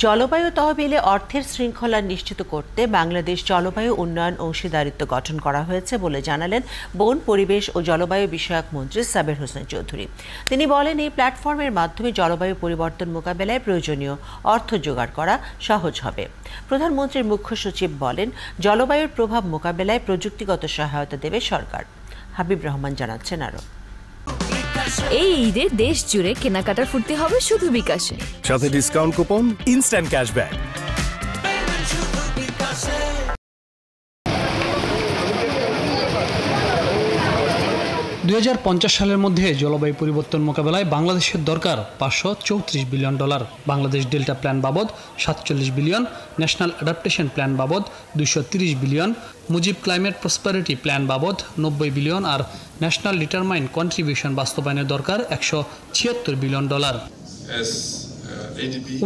জলবায়ু তহবিলে অর্থের শৃঙ্খলা নিশ্চিত করতে বাংলাদেশ জলবায়ু উন্নয়ন অংশীদারিত্ব গঠন করা হয়েছে বলে জানালেন বন, পরিবেশ ও জলবায়ু বিষয়ক মন্ত্রী সাবের হোসেন চৌধুরী। তিনি বলেন, এই প্ল্যাটফর্মের মাধ্যমে জলবায়ু পরিবর্তন মোকাবেলায় প্রয়োজনীয় অর্থ জোগাড় করা সহজ হবে। প্রধানমন্ত্রীর মুখ্য সচিব বলেন, জলবায়ুর প্রভাব মোকাবেলায় প্রযুক্তিগত সহায়তা দেবে সরকার। হাবিব রহমান জানাচ্ছেন আরো। এই ঈদে দেশ জুড়ে কেনাকাটার ফুর্তি হবে শুধু বিকাশে, সাথে ডিসকাউন্ট কুপন, ইনস্ট্যান্ট ক্যাশব্যাক। 2050 সালের মধ্যে জলবায়ু পরিবর্তন মোকাবেলায় বাংলাদেশের দরকার $534 বিলিয়ন। বাংলাদেশ ডেল্টা প্ল্যান বাবদ 47 বিলিয়ন, ন্যাশনাল অ্যাডাপ্টেশন প্ল্যান বাবদ 230 billion, Mujib climate prosperity plan বাবদ 90 বিলিয়ন আর ন্যাশনাল ডিটারমাইন্ড কন্ট্রিবিউশন বাস্তবায়নের দরকার $176 বিলিয়ন।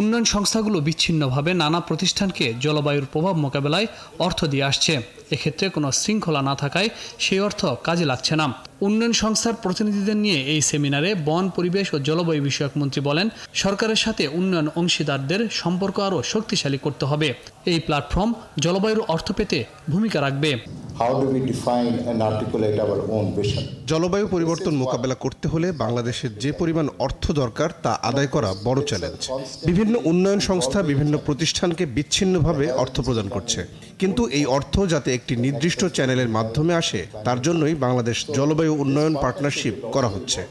উন্নয়ন সংস্থাগুলো বিচ্ছিন্নভাবে নানা প্রতিষ্ঠানকে জলবায়ুর প্রভাব মোকাবেলায় অর্থ দিয়ে আসছে। এক্ষেত্রে কোনো শৃঙ্খলা না থাকায় সেই অর্থ কাজে লাগছে না। উন্নয়ন সংস্থার প্রতিনিধিদের নিয়ে এই সেমিনারে বন, পরিবেশ ও জলবায়ু বিষয়ক মন্ত্রী বলেন, সরকারের সাথে উন্নয়ন অংশীদারদের সম্পর্ক আরও শক্তিশালী করতে হবে। এই প্ল্যাটফর্ম জলবায়ুর অর্থ পেতে ভূমিকা রাখবে। জলবায়ু পরিবর্তন মোকাবেলা করতে হলে বাংলাদেশের যে পরিমাণ অর্থ দরকার তা আদায় করা বড় চ্যালেঞ্জ। বিভিন্ন উন্নয়ন সংস্থা বিভিন্ন প্রতিষ্ঠানকে বিচ্ছিন্নভাবে অর্থ প্রদান করছে, কিন্তু এই অর্থ যাতে একটি নির্দিষ্ট চ্যানেলের মাধ্যমে আসে তার জন্যই বাংলাদেশ জলবায়ু উন্নয়ন পার্টনারশিপ করা হচ্ছে।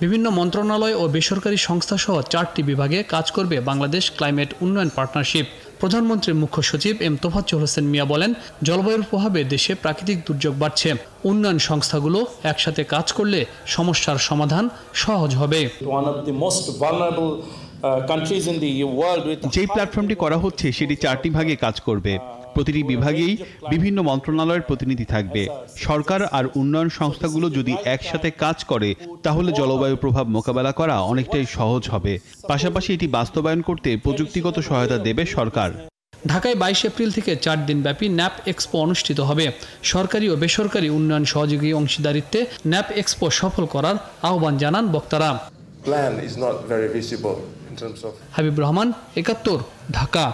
বিভিন্ন মন্ত্রণালয় ও বেসরকারি সংস্থা সহ 4টি বিভাগে কাজ করবে বাংলাদেশ ক্লাইমেট উন্নয়ন পার্টনারশিপ। প্রধানমন্ত্রীর মুখ্য সচিব এম তোফাজ্জল হোসেন মিয়া বলেন, জলবায়ুর প্রভাবে দেশে প্রাকৃতিক দুর্যোগ বাড়ছে। উন্নয়ন সংস্থাগুলো একসাথে কাজ করলে সমস্যার সমাধান সহজ হবে। যেই প্ল্যাটফর্মটি করা হচ্ছে সেটি 4টি ভাগে কাজ করবে। প্রতিটি বিভাগেই বিভিন্ন মন্ত্রণালয়ের প্রতিনিধি থাকবে। সরকার আর উন্নয়ন সংস্থাগুলো যদি একসাথে কাজ করে তাহলে জলবায়ু প্রভাব মোকাবেলা করা অনেকটাই সহজ হবে। পাশাপাশি এটি বাস্তবায়ন করতে প্রযুক্তিগত সহায়তা দেবে সরকার। ঢাকায় 22 এপ্রিল থেকে 4 দিনব্যাপী ন্যাপ এক্সপো অনুষ্ঠিত হবে। সরকারি ও বেসরকারি উন্নয়ন সহযোগী অংশীদারিত্বে ন্যাপ এক্সপো সফল করার আহ্বান জানান বক্তারা। Plan is not very visible in terms of Habib Rahman, 71, Dhaka.